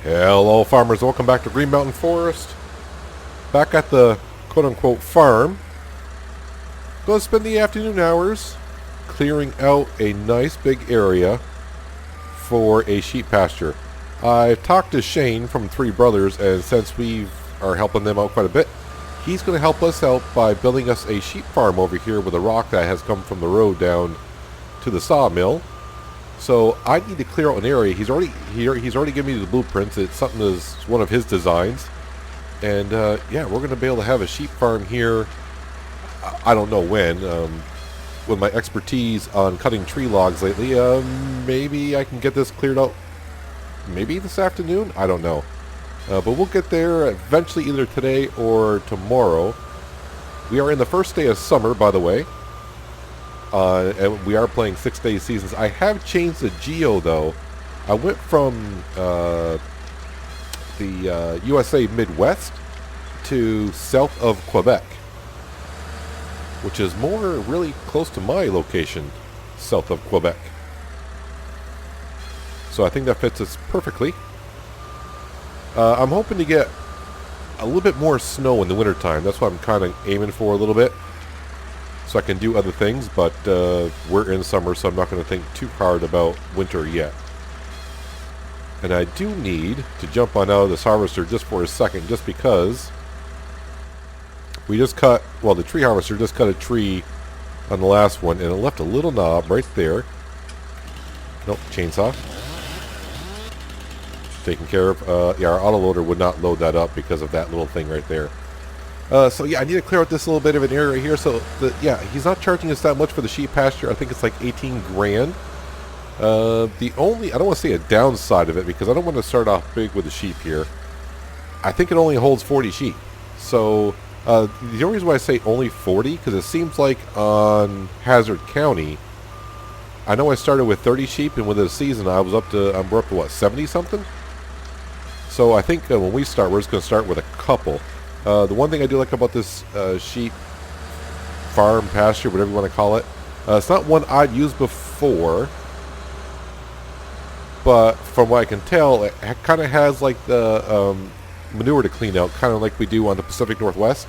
Hello farmers, welcome back to Green Mountain Forest. Back at the quote-unquote farm. Going to spend the afternoon hours clearing out a nice big area for a sheep pasture. I've talked to Shane from Three Brothers, and since we are helping them out quite a bit, he's going to help us out by building us a sheep farm over here with a rock that has come from the road down to the sawmill. So I need to clear out an area. He's already given me the blueprints. It's something that's one of his designs, and yeah, we're going to be able to have a sheep farm here. I don't know when. With my expertise on cutting tree logs lately, maybe I can get this cleared out. Maybe this afternoon. I don't know, but we'll get there eventually, either today or tomorrow. We are in the first day of summer, by the way. And we are playing 6-day seasons. I have changed the geo though. I went from the USA Midwest to south of Quebec, which is more really close to my location, south of Quebec. So I think that fits us perfectly. I'm hoping to get a little bit more snow in the wintertime. That's what I'm kind of aiming for a little bit, so I can do other things, but we're in summer, so I'm not going to think too hard about winter yet. And I do need to jump on out of this harvester just for a second, just because we just cut, well, the tree harvester just cut a tree on the last one, and it left a little knob right there. Nope, chainsaw. Taken care of. Yeah, our autoloader would not load that up because of that little thing right there. So yeah, I need to clear out this little bit of an area here. So yeah, he's not charging us that much for the sheep pasture. I think it's like 18 grand. The only, I don't want to say a downside of it, because I don't want to start off big with the sheep here. I think it only holds 40 sheep. So the only reason why I say only 40, because it seems like on Hazard County, I know I started with 30 sheep, and within a season we're up to what, 70 something. So I think when we start, we're just going to start with a couple. The one thing I do like about this sheep farm, pasture, whatever you want to call it, it's not one I'd used before, but from what I can tell, it kind of has like the manure to clean out, kind of like we do on the Pacific Northwest.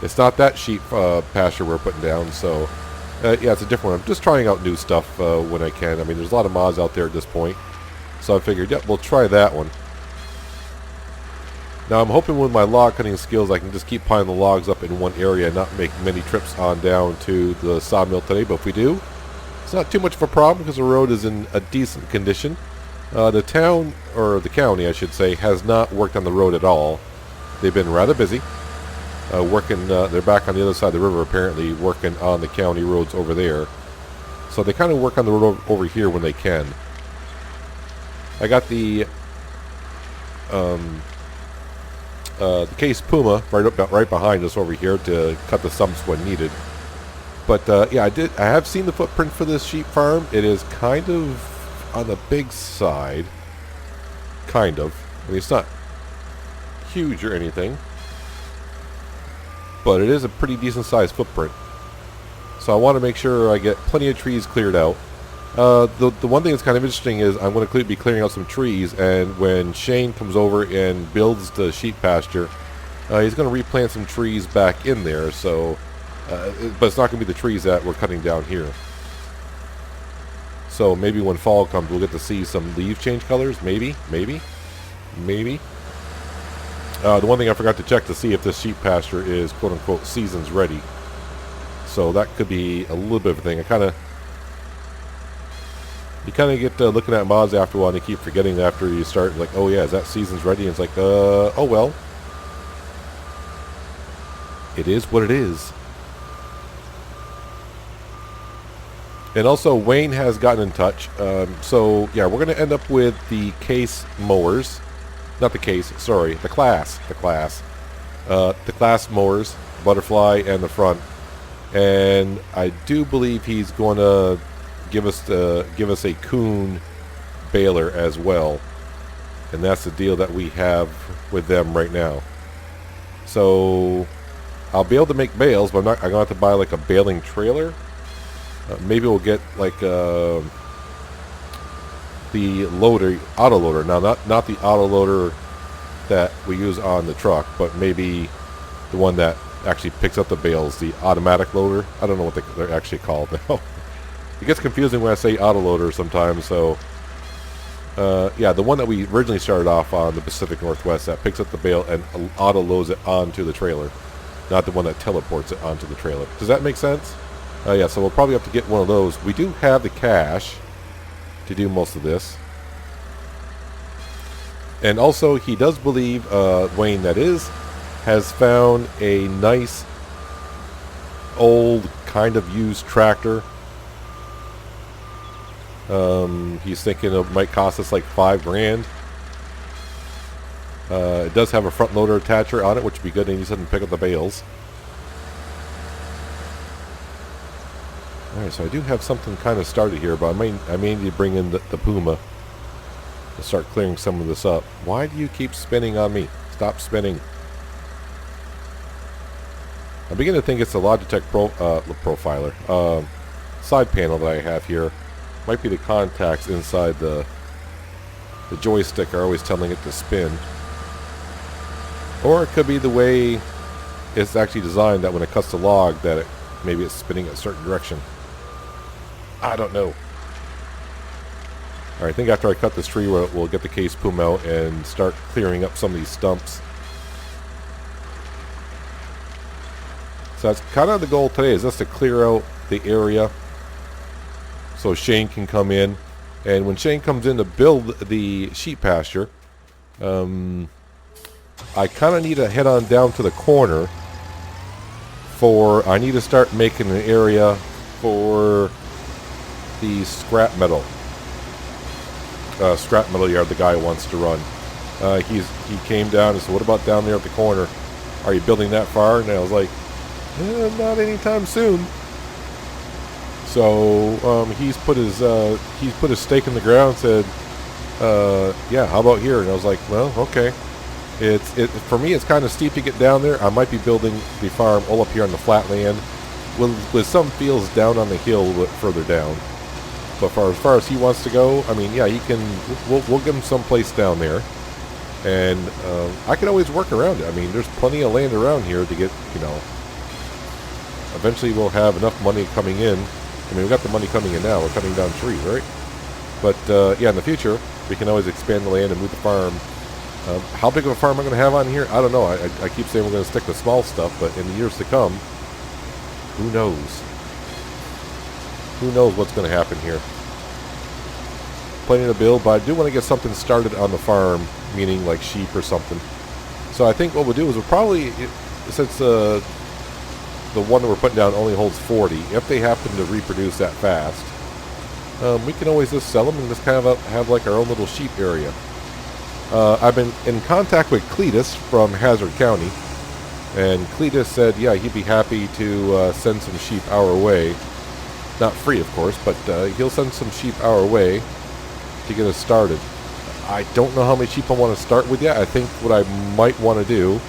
It's not that sheep pasture we're putting down, so yeah, it's a different one. I'm just trying out new stuff when I can. I mean, there's a lot of mods out there at this point, so I figured, yep, we'll try that one. Now I'm hoping with my log cutting skills I can just keep piling the logs up in one area and not make many trips on down to the sawmill today, but if we do, it's not too much of a problem because the road is in a decent condition. The town, or the county I should say, has not worked on the road at all. They've been rather busy working, they're back on the other side of the river apparently, working on the county roads over there. So they kind of work on the road over here when they can. I got the Case Puma right behind us over here to cut the stumps when needed. But yeah, I have seen the footprint for this sheep farm. It is kind of on the big side. Kind of. I mean, it's not huge or anything, but it is a pretty decent sized footprint. So I want to make sure I get plenty of trees cleared out. The one thing that's kind of interesting is I'm going to be clearing out some trees, and when Shane comes over and builds the sheep pasture, he's going to replant some trees back in there. So, but it's not going to be the trees that we're cutting down here. So maybe when fall comes, we'll get to see some leaves change colors. Maybe. The one thing I forgot to check to see if this sheep pasture is quote-unquote seasons ready. So that could be a little bit of a thing. You kind of get looking at mods after a while, and you keep forgetting after you start, like, oh yeah, is that season's ready? And it's like, oh well. It is what it is. And also, Wayne has gotten in touch. So yeah, we're going to end up with the Case mowers. Not the Case, sorry, the Class. The Class mowers, butterfly and the front. And I do believe he's going to give us a Kuhn baler as well, and that's the deal that we have with them right now. So I'll be able to make bales, but I'm going to have to buy like a baling trailer. Maybe we'll get like the loader, auto loader. Now, not the auto loader that we use on the truck, but maybe the one that actually picks up the bales, the automatic loader. I don't know what they're actually called now. It gets confusing when I say auto loader sometimes. So, yeah, the one that we originally started off on, the Pacific Northwest, that picks up the bale and auto loads it onto the trailer, not the one that teleports it onto the trailer. Does that make sense? Yeah, so we'll probably have to get one of those. We do have the cash to do most of this. And also, he does believe, Wayne that is, has found a nice, old, kind of used tractor. He's thinking it might cost us like $5,000. It does have a front loader attacher on it, which would be good, and he doesn't pick up the bales. Alright, so I do have something kind of started here, but I may need to bring in the Puma to start clearing some of this up. Why do you keep spinning on me? Stop spinning. I'm beginning to think it's a Logitech profiler. Side panel that I have here. Might be the contacts inside the joystick are always telling it to spin. Or it could be the way it's actually designed that when it cuts the log that maybe it's spinning a certain direction. I don't know. Alright, I think after I cut this tree, we'll get the case Puma out and start clearing up some of these stumps. So that's kind of the goal today, is just to clear out the area so Shane can come in. And when Shane comes in to build the sheep pasture, I kind of need to head on down to the corner I need to start making an area for the scrap metal yard the guy wants to run. He came down and said, what about down there at the corner? Are you building that far? And I was like, not anytime soon. So he's put his stake in the ground and said, yeah, how about here? And I was like, well, okay. For me, it's kind of steep to get down there. I might be building the farm all up here on the flat land with some fields down on the hill a little bit further down. But as far as he wants to go, I mean, yeah, he can. We'll give him some place down there, and I can always work around it. I mean, there's plenty of land around here to get. Eventually, we'll have enough money coming in. I mean, we got the money coming in now. We're cutting down trees, right? But yeah, in the future, we can always expand the land and move the farm. How big of a farm am I going to have on here? I don't know. I keep saying we're going to stick to small stuff, but in the years to come, who knows? Who knows what's going to happen here? Plenty to build, but I do want to get something started on the farm, meaning like sheep or something. So I think what we'll do is we'll probably, since the one that we're putting down only holds 40, if they happen to reproduce that fast, we can always just sell them and just kind of have like our own little sheep area. I've been in contact with Cletus from Hazard County, and Cletus said, yeah, he'd be happy to send some sheep our way. Not free, of course, but he'll send some sheep our way to get us started. I don't know how many sheep I want to start with yet. I think what I might want to do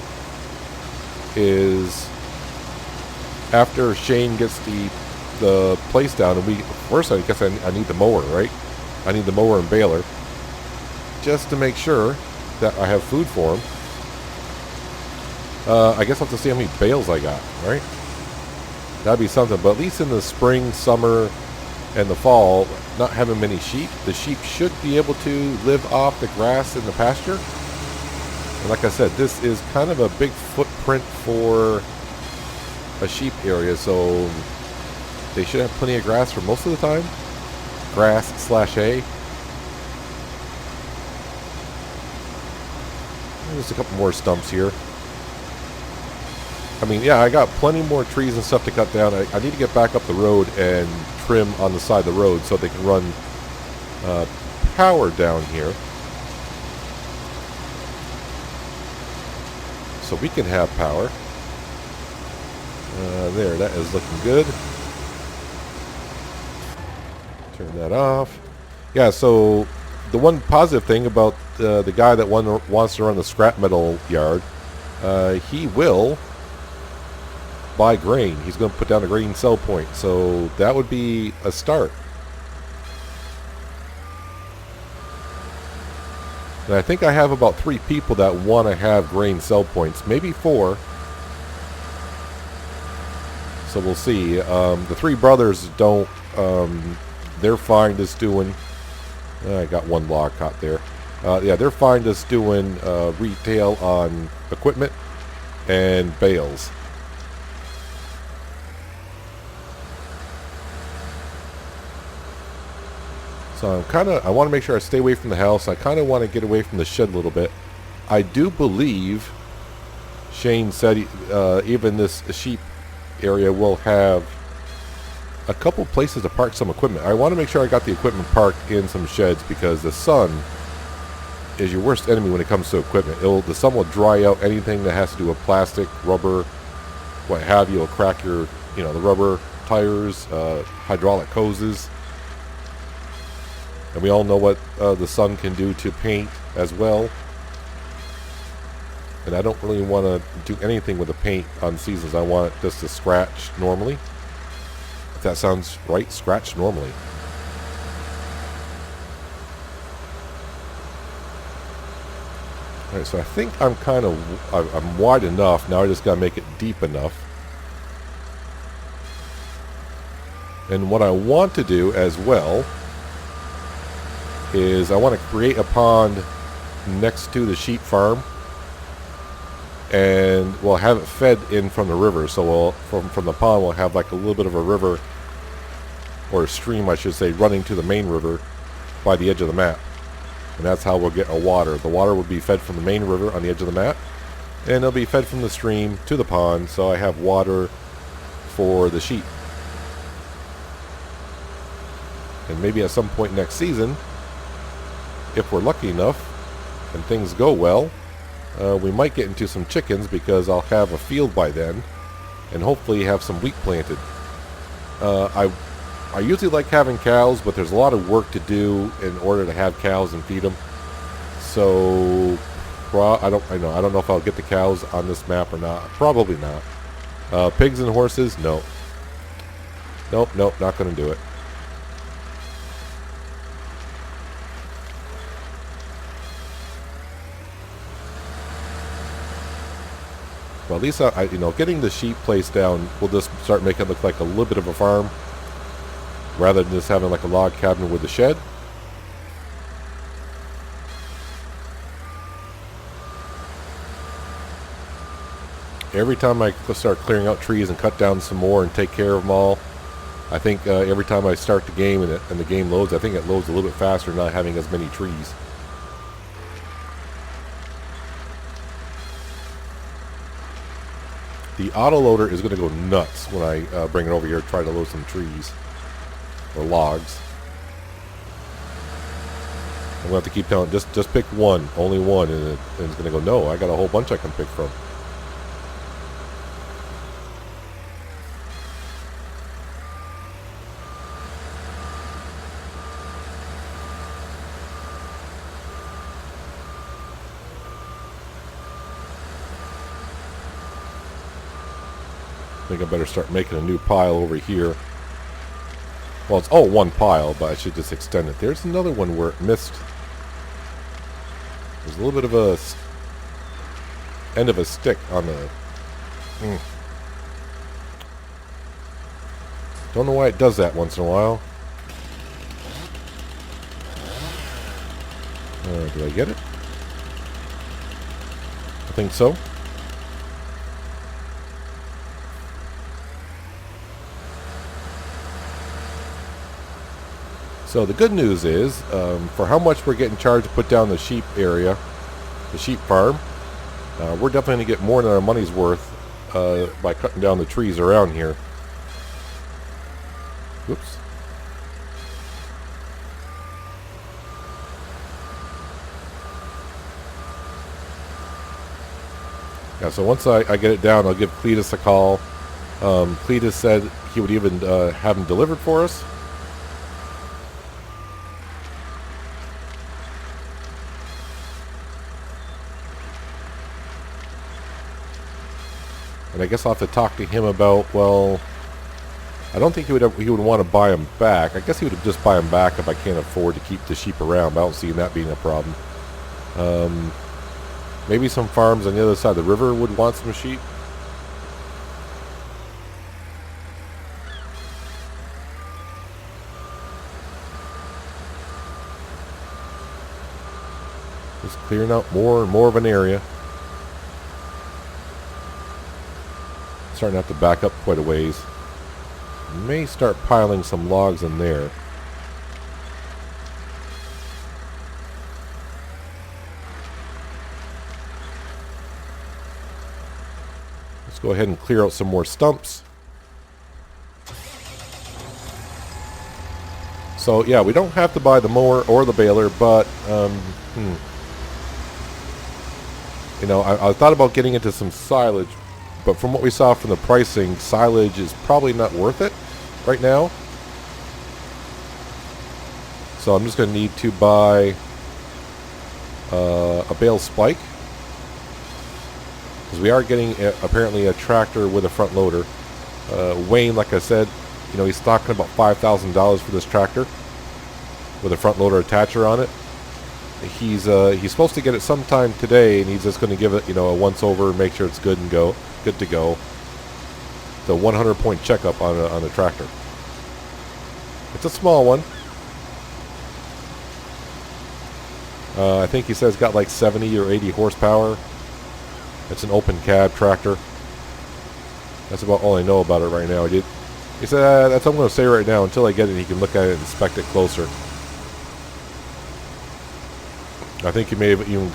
is, after Shane gets the place down, and first I guess I need the mower, right? I need the mower and baler, just to make sure that I have food for him. I guess I'll have to see how many bales I got, right? That'd be something. But at least in the spring, summer, and the fall, not having many sheep, the sheep should be able to live off the grass in the pasture. And like I said, this is kind of a big footprint for a sheep area, so they should have plenty of grass for most of the time. Grass/hay. Just a couple more stumps here. I mean, yeah, I got plenty more trees and stuff to cut down. I need to get back up the road and trim on the side of the road so they can run power down here. So we can have power. There, that is looking good. Turn that off. Yeah, so the one positive thing about the guy that wants to run the scrap metal yard, he will buy grain. He's going to put down a grain sell point, so that would be a start. And I think I have about 3 people that want to have grain sell points, maybe 4. So we'll see. The 3 brothers don't. They're fine just doing. I got 1 log caught there. Yeah, they're fine just doing retail on equipment and bales. So I want to make sure I stay away from the house. I kind of want to get away from the shed a little bit. I do believe Shane said even this sheep area will have a couple places to park some equipment. I want to make sure I got the equipment parked in some sheds because the sun is your worst enemy when it comes to equipment. The sun will dry out anything that has to do with plastic, rubber, what have you. It'll crack your, the rubber tires, hydraulic hoses. And we all know what the sun can do to paint as well. And I don't really want to do anything with the paint on seasons. I want it just to scratch normally. If that sounds right, scratch normally. Alright, so I think I'm wide enough. Now I just got to make it deep enough. And what I want to do as well is I want to create a pond next to the sheep farm, and we'll have it fed in from the river. So from the pond we'll have like a little bit of a river, or a stream I should say, running to the main river by the edge of the map, and that's how we'll get our water. The water will be fed from the main river on the edge of the map, and it'll be fed from the stream to the pond, so I have water for the sheep. And maybe at some point next season, if we're lucky enough and things go well, we might get into some chickens because I'll have a field by then and hopefully have some wheat planted. I usually like having cows, but there's a lot of work to do in order to have cows and feed them. So I don't know if I'll get the cows on this map or not. Probably not. Pigs and horses, no. Nope, not going to do it. Well, at least getting the sheep place down will just start making it look like a little bit of a farm, rather than just having like a log cabin with a shed. Every time I start clearing out trees and cut down some more and take care of them all, I think every time I start the game and the game loads, I think it loads a little bit faster, not having as many trees. The autoloader is going to go nuts when I bring it over here and try to load some trees or logs. I'm going to have to keep telling, just pick one, only one, and it's going to go, no, I got a whole bunch I can pick from. I think I better start making a new pile over here. Well, it's all one pile, but I should just extend it. There's another one where it missed. There's a little bit of a end of a stick on the... Don't know why it does that once in a while. Do I get it? I think so. So the good news is, for how much we're getting charged to put down the sheep area, the sheep farm, we're definitely going to get more than our money's worth by cutting down the trees around here. Whoops. Yeah, so once I get it down, I'll give Cletus a call. Cletus said he would even have them delivered for us. And I guess I'll have to talk to him about, well, I don't think he would want to buy them back. I guess he would just buy them back if I can't afford to keep the sheep around, but I don't see that being a problem. Maybe some farms on the other side of the river would want some sheep. Just clearing out more and more of an area. Starting to have to back up quite a ways. May start piling some logs in there. Let's go ahead and clear out some more stumps. So yeah, we don't have to buy the mower or the baler, but you know, I thought about getting into some silage, but from what we saw from the pricing, silage is probably not worth it right now. So I'm just going to need to buy a bale spike, because we are getting apparently a tractor with a front loader. Wayne, like I said, you know, he's talking about $5,000 for this tractor with a front loader attacher on it. He's supposed to get it sometime today, and he's just going to give it, you know, a once over, make sure it's good to go. The 100-point checkup on the tractor. It's a small one. I think he says it's got like 70 or 80 horsepower. It's an open cab tractor. That's about all I know about it right now. He said that's what I'm going to say right now. Until I get it, he can look at it and inspect it closer. I think he may have even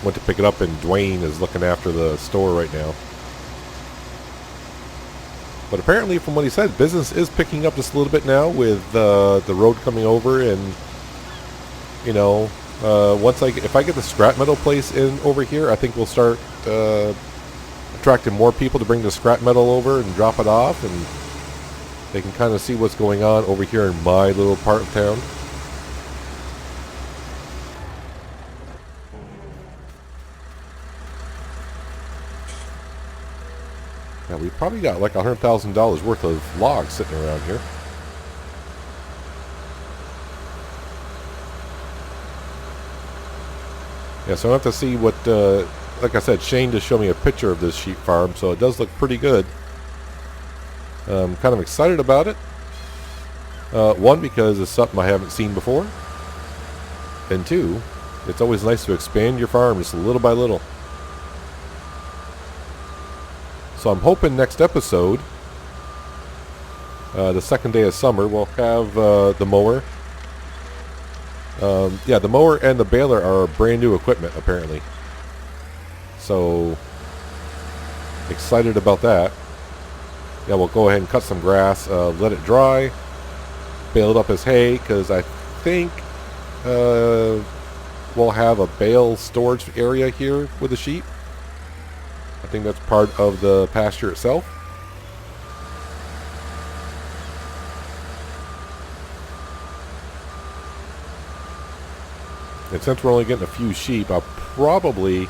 went to pick it up, and Dwayne is looking after the store right now. But apparently, from what he said, business is picking up just a little bit now with the road coming over, and you know, if I get the scrap metal place in over here, I think we'll start attracting more people to bring the scrap metal over and drop it off, and they can kind of see what's going on over here in my little part of town. Yeah, we probably got like $100,000 worth of logs sitting around here. Yeah, so I have to see what, like I said, Shane just showed me a picture of this sheep farm, so it does look pretty good. I'm kind of excited about it. One, because it's something I haven't seen before. And two, it's always nice to expand your farm just little by little. So I'm hoping next episode, the second day of summer, we'll have the mower. Yeah, the mower and the baler are brand new equipment, apparently. So, excited about that. Yeah, we'll go ahead and cut some grass, let it dry, bale it up as hay, because I think we'll have a bale storage area here with the sheep. I think that's part of the pasture itself. And since we're only getting a few sheep, I probably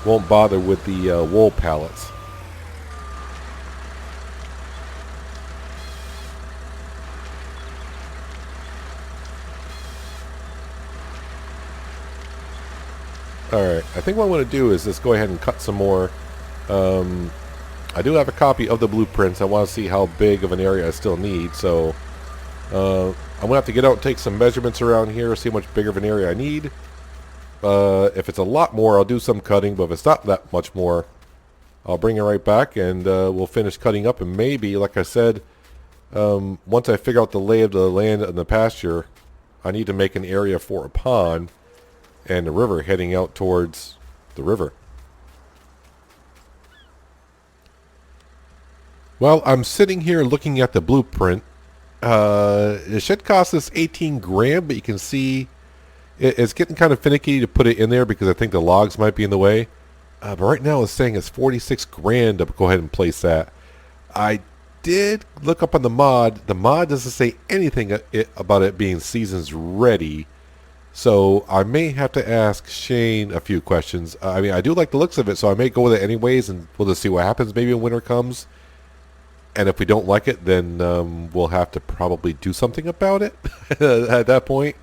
won't bother with the wool pallets. Alright, I think what I want to do is just go ahead and cut some more. I do have a copy of the blueprints. I want to see how big of an area I still need, so I'm going to have to get out and take some measurements around here, see how much bigger of an area I need. If it's a lot more, I'll do some cutting, but if it's not that much more, I'll bring it right back, and we'll finish cutting up, and maybe, like I said, once I figure out the lay of the land and the pasture, I need to make an area for a pond and the river heading out towards the river. Well, I'm sitting here looking at the blueprint. It should cost us 18 grand, but you can see it's getting kind of finicky to put it in there because I think the logs might be in the way. But right now it's saying it's 46 grand to go ahead and place that. I did look up on the mod. The mod doesn't say anything about it being seasons ready. So I may have to ask Shane a few questions. I mean, I do like the looks of it, so I may go with it anyways, and we'll just see what happens maybe when winter comes. And if we don't like it, then we'll have to probably do something about it at that point.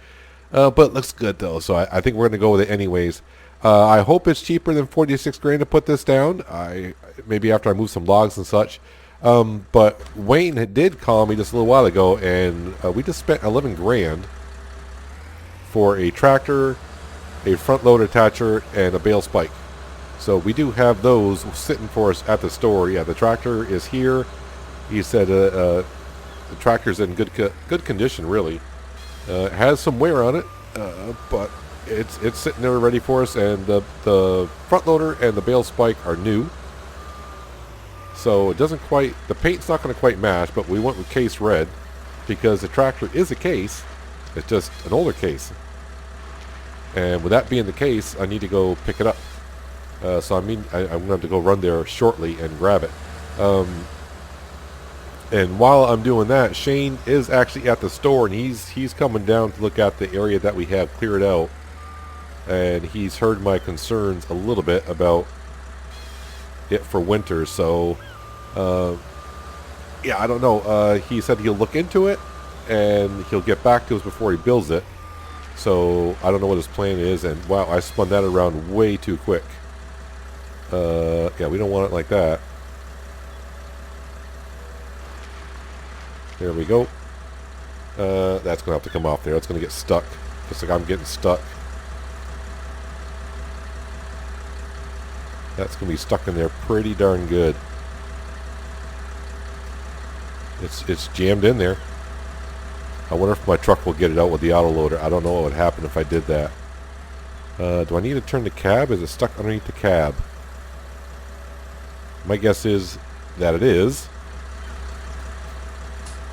But it looks good though, so I think we're going to go with it anyways. I hope it's cheaper than 46 grand to put this down. Maybe after I move some logs and such. But Wayne did call me just a little while ago, and we just spent 11 grand for a tractor, a front load attacher, and a bale spike. So we do have those sitting for us at the store. Yeah, the tractor is here. He said the tractor's in good condition, really. It has some wear on it, but it's sitting there ready for us. And the front loader and the bale spike are new. So it doesn't quite, the paint's not going to quite match, but we went with case red because the tractor is a case. It's just an older case. And with that being the case, I need to go pick it up. So I'm going to have to go run there shortly and grab it. And while I'm doing that, Shane is actually at the store, and he's coming down to look at the area that we have cleared out. And he's heard my concerns a little bit about it for winter. So, yeah, I don't know. He said he'll look into it, and he'll get back to us before he builds it. So I don't know what his plan is. And wow, I spun that around way too quick. Yeah, we don't want it like that. There we go. That's going to have to come off there. It's going to get stuck. Just like I'm getting stuck. That's going to be stuck in there pretty darn good. It's jammed in there. I wonder if my truck will get it out with the auto loader. I don't know what would happen if I did that. Do I need to turn the cab? Is it stuck underneath the cab? My guess is that it is.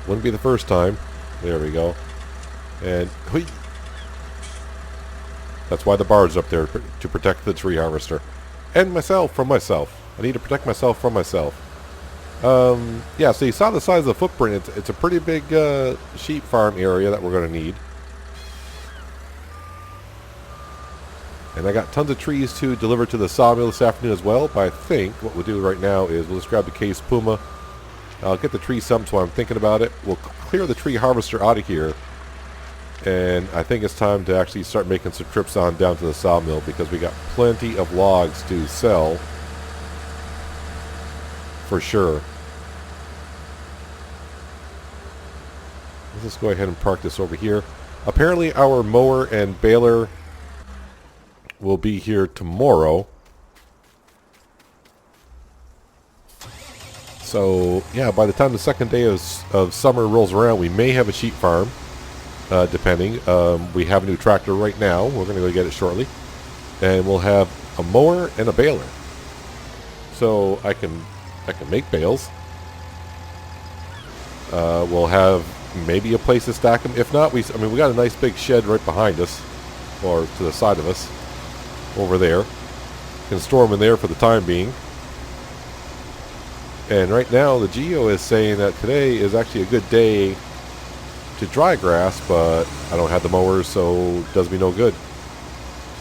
Wouldn't be the first time. There we go. And hui. That's why the bar's up there, to protect the tree harvester. And myself from myself. I need to protect myself from myself. Yeah, so you saw the size of the footprint. It's a pretty big sheep farm area that we're going to need. And I got tons of trees to deliver to the sawmill this afternoon as well. But I think what we'll do right now is we'll just grab the Case Puma. I'll get the tree stumped while I'm thinking about it. We'll clear the tree harvester out of here. And I think it's time to actually start making some trips on down to the sawmill, because we got plenty of logs to sell. For sure. Let's just go ahead and park this over here. Apparently our mower and baler will be here tomorrow. So, yeah, by the time the second day of summer rolls around, we may have a sheep farm, depending. We have a new tractor right now. We're going to go get it shortly. And we'll have a mower and a baler. So I can make bales. We'll have maybe a place to stack them. If not, we got a nice big shed right behind us, or to the side of us, over there. Can store them in there for the time being. And right now, the Geo is saying that today is actually a good day to dry grass, but I don't have the mowers, so it does me no good.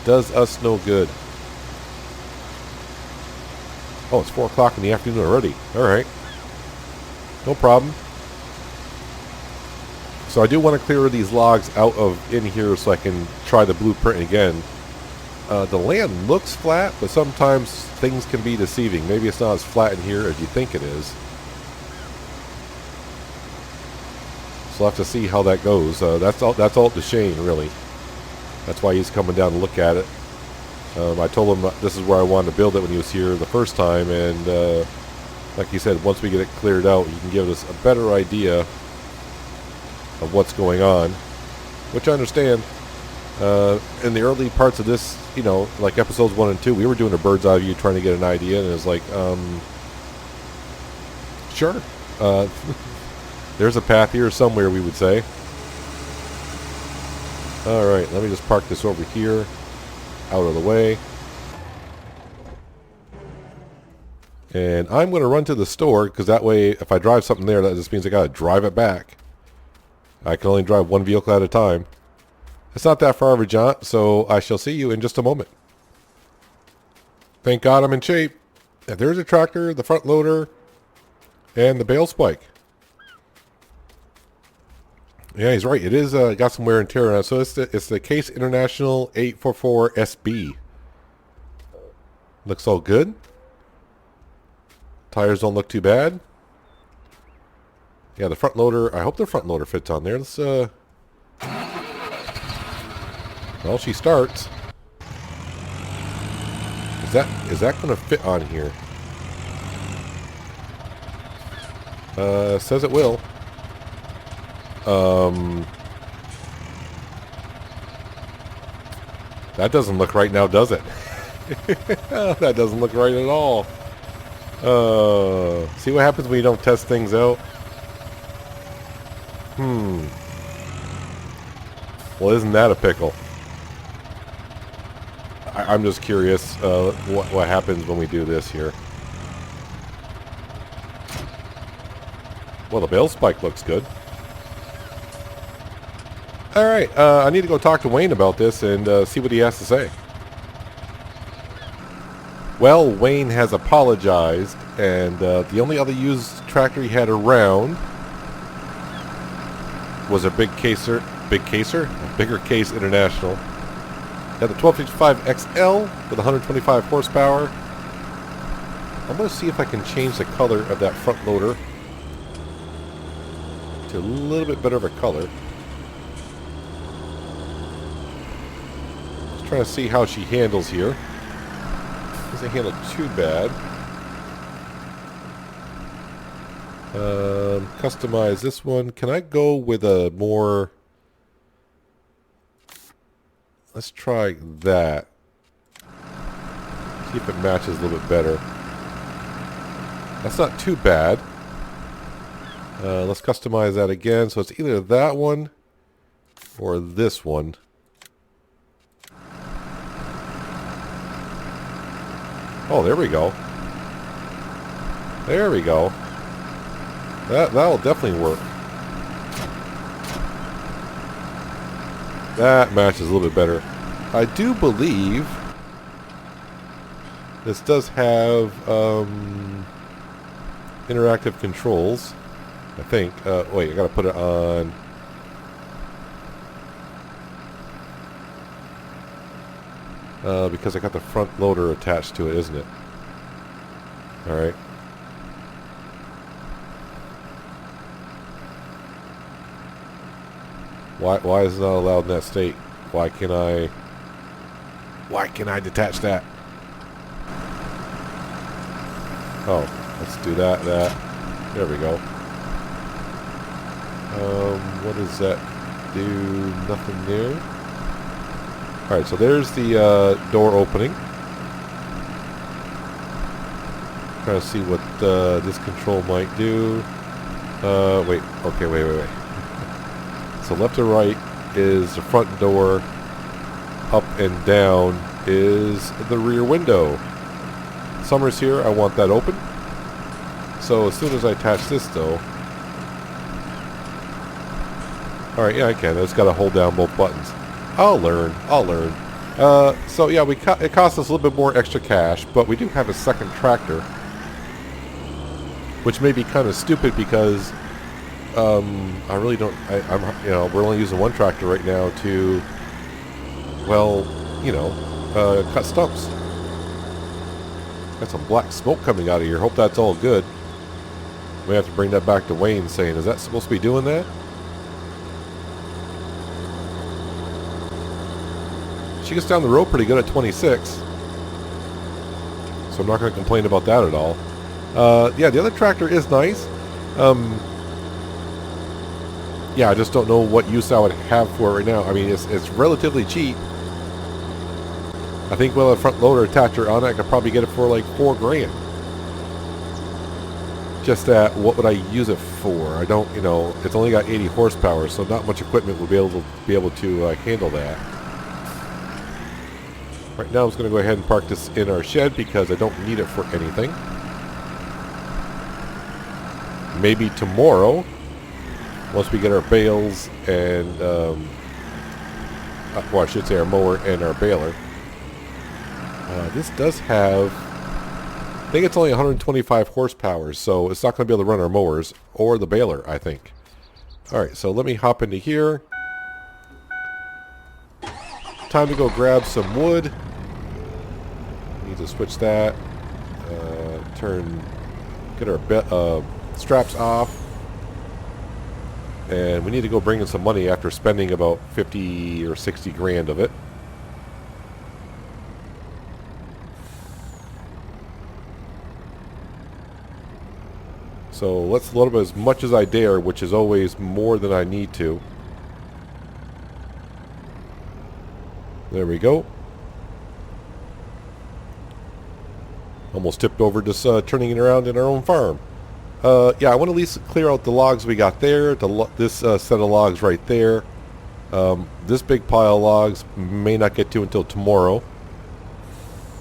Does us no good. Oh, it's 4 o'clock in the afternoon already. Alright. No problem. So I do want to clear these logs out of in here so I can try the blueprint again. The land looks flat, but sometimes things can be deceiving. Maybe it's not as flat in here as you think it is. So we'll have to see how that goes. That's all to Shane, really. That's why he's coming down to look at it. I told him this is where I wanted to build it when he was here the first time, and like he said, once we get it cleared out, he can give us a better idea of what's going on, which I understand. In the early parts of this, like episodes 1 and 2, we were doing a bird's eye view trying to get an idea, and it was like, sure, there's a path here somewhere, we would say. Alright, let me just park this over here, out of the way. And I'm going to run to the store, because that way, if I drive something there, that just means I got to drive it back. I can only drive one vehicle at a time. It's not that far of a jaunt, so I shall see you in just a moment. Thank God I'm in shape. And there's a tractor, the front loader, and the bale spike. Yeah, he's right. It is got some wear and tear on it. So it's the Case International 844 SB. Looks all good. Tires don't look too bad. Yeah, the front loader. I hope the front loader fits on there. Let's. Well, she starts. Is that going to fit on here? Says it will. That doesn't look right now, does it? That doesn't look right at all. See what happens when you don't test things out? Well, isn't that a pickle? I'm just curious what happens when we do this here. Well, the bale spike looks good. Alright, I need to go talk to Wayne about this and see what he has to say. Well, Wayne has apologized, and the only other used tractor he had around was a Bigger Case International. Had the 1255 XL with 125 horsepower. I'm going to see if I can change the color of that front loader to a little bit better of a color. Just trying to see how she handles here. Doesn't handle too bad. Customize this one. Can I go with a more... Let's try that. See if it matches a little bit better. That's not too bad. Let's customize that again. So it's either that one or this one. Oh, there we go. There we go. That'll definitely work. That matches a little bit better. I do believe this does have interactive controls. I think. Wait, I gotta put it on. Because I got the front loader attached to it, isn't it? Alright. Why is it not allowed in that state? Why can I detach that? Oh, let's do that. There we go. What does that do? Nothing there. Alright, so there's the door opening. Trying to see what this control might do. Wait. Okay, wait. So left to right is the front door. Up and down is the rear window. Summer's here. I want that open. So as soon as I attach this, though... Alright, yeah, I can. I just got to hold down both buttons. I'll learn. So yeah, it cost us a little bit more extra cash, but we do have a second tractor, which may be kind of stupid because I really don't. We're only using one tractor right now to, well, cut stumps. Got some black smoke coming out of here. Hope that's all good. We have to bring that back to Wayne, saying, "Is that supposed to be doing that?" She gets down the road pretty good at 26. So I'm not going to complain about that at all. Yeah, the other tractor is nice. Yeah, I just don't know what use I would have for it right now. I mean, it's relatively cheap. I think with a front loader attacher on it, I could probably get it for like $4 grand. Just that, what would I use it for? I don't, it's only got 80 horsepower, so not much equipment will be able to handle that. Right now, I'm just going to go ahead and park this in our shed because I don't need it for anything. Maybe tomorrow, once we get our bales and, well, I should say our mower and our baler. This does have, I think it's only 125 horsepower, so it's not going to be able to run our mowers or the baler, I think. Alright, so let me hop into here. Time to go grab some wood. Need to switch that. Get our straps off. And we need to go bring in some money after spending about 50 or 60 grand of it. So let's load up as much as I dare, which is always more than I need to. There we go. Almost tipped over just turning it around in our own farm. Yeah, I want to at least clear out the logs we got there. This set of logs right there. This big pile of logs may not get to until tomorrow.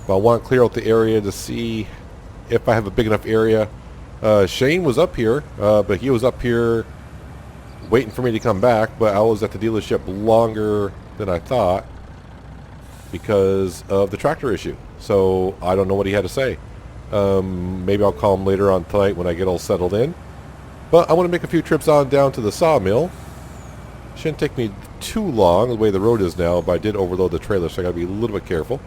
But I want to clear out the area to see if I have a big enough area. Shane was up here, but he was up here waiting for me to come back, but I was at the dealership longer than I thought because of the tractor issue. So I don't know what he had to say. Maybe I'll call him later on tonight when I get all settled in. But I want to make a few trips on down to the sawmill. Shouldn't take me too long the way the road is now, but I did overload the trailer, so I got to be a little bit careful.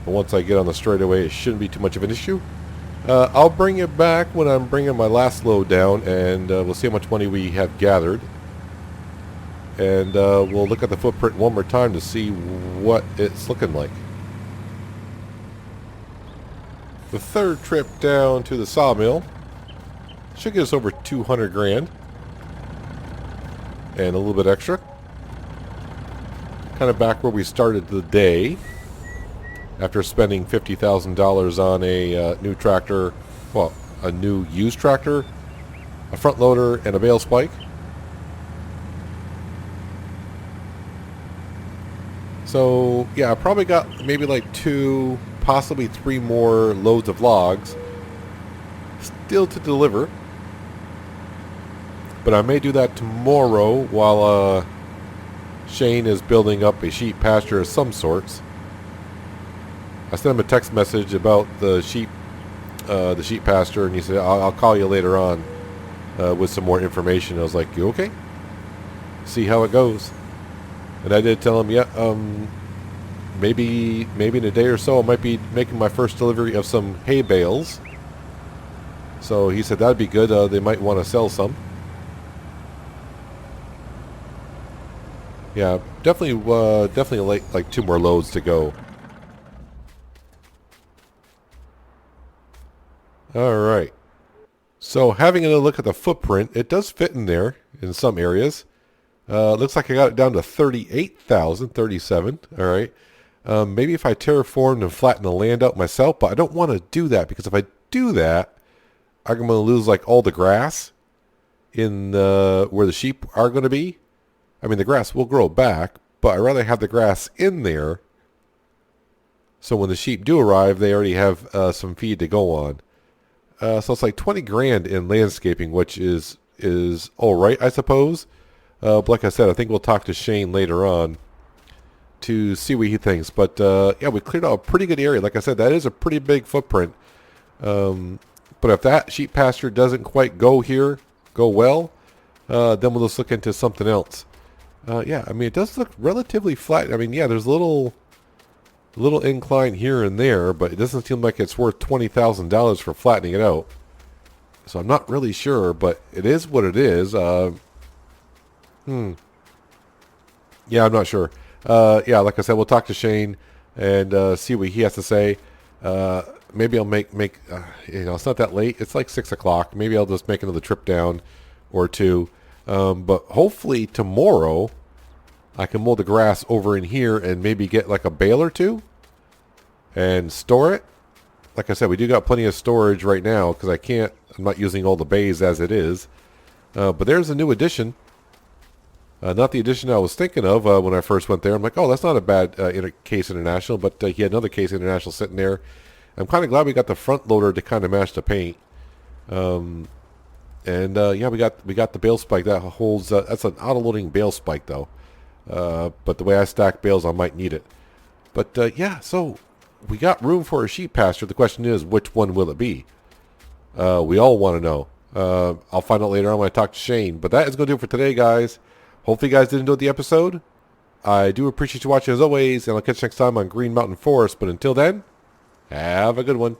But once I get on the straightaway, it shouldn't be too much of an issue. I'll bring it back when I'm bringing my last load down, and we'll see how much money we have gathered. And we'll look at the footprint one more time to see what it's looking like. The third trip down to the sawmill should get us over 200 grand. And a little bit extra. Kind of back where we started the day. After spending $50,000 on a new tractor, well, a new used tractor, a front loader, and a bale spike. So, yeah, I probably got maybe like 2, possibly 3 more loads of logs still to deliver. But I may do that tomorrow while Shane is building up a sheep pasture of some sorts. I sent him a text message about the sheep pasture, and he said, I'll call you later on with some more information. I was like, you okay? See how it goes. And I did tell him, yeah, maybe in a day or so I might be making my first delivery of some hay bales. So he said that'd be good. They might want to sell some. Yeah, definitely like 2 more loads to go. Alright, so having a look at the footprint, it does fit in there in some areas. Looks like I got it down to 38,037. Alright, maybe if I terraformed and flattened the land out myself, but I don't want to do that because if I do that, I'm going to lose like all the grass in where the sheep are going to be. I mean, the grass will grow back, but I'd rather have the grass in there so when the sheep do arrive, they already have some feed to go on. So it's like 20 grand in landscaping, which is all right, I suppose. But like I said, I think we'll talk to Shane later on to see what he thinks. But yeah, we cleared out a pretty good area. Like I said, that is a pretty big footprint. But if that sheep pasture doesn't quite go well, then we'll just look into something else. Yeah, I mean, it does look relatively flat. I mean, yeah, there's a little incline here and there, but it doesn't seem like it's worth $20,000 for flattening it out. So I'm not really sure, but it is what it is. Yeah, I'm not sure. Yeah, like I said, we'll talk to Shane and see what he has to say. Maybe I'll make it's not that late. It's like 6 o'clock. Maybe I'll just make another trip down or 2. But hopefully tomorrow I can mow the grass over in here and maybe get like a bale or 2 and store it. Like I said, we do got plenty of storage right now because I'm not using all the bays as it is. But there's a new addition. Not the addition I was thinking of when I first went there. I'm like, oh, that's not a bad Case International, but he had another Case International sitting there. I'm kind of glad we got the front loader to kind of match the paint. And yeah, we got the bale spike that holds. That's an auto-loading bale spike though. But the way I stack bales, I might need it. But yeah, so we got room for a sheep pasture. The question is, which one will it be? We all want to know. I'll find out later on when I talk to Shane. But that is going to do it for today, guys. Hopefully you guys did enjoy the episode. I do appreciate you watching as always, and I'll catch you next time on Green Mountain Forest. But until then, have a good one.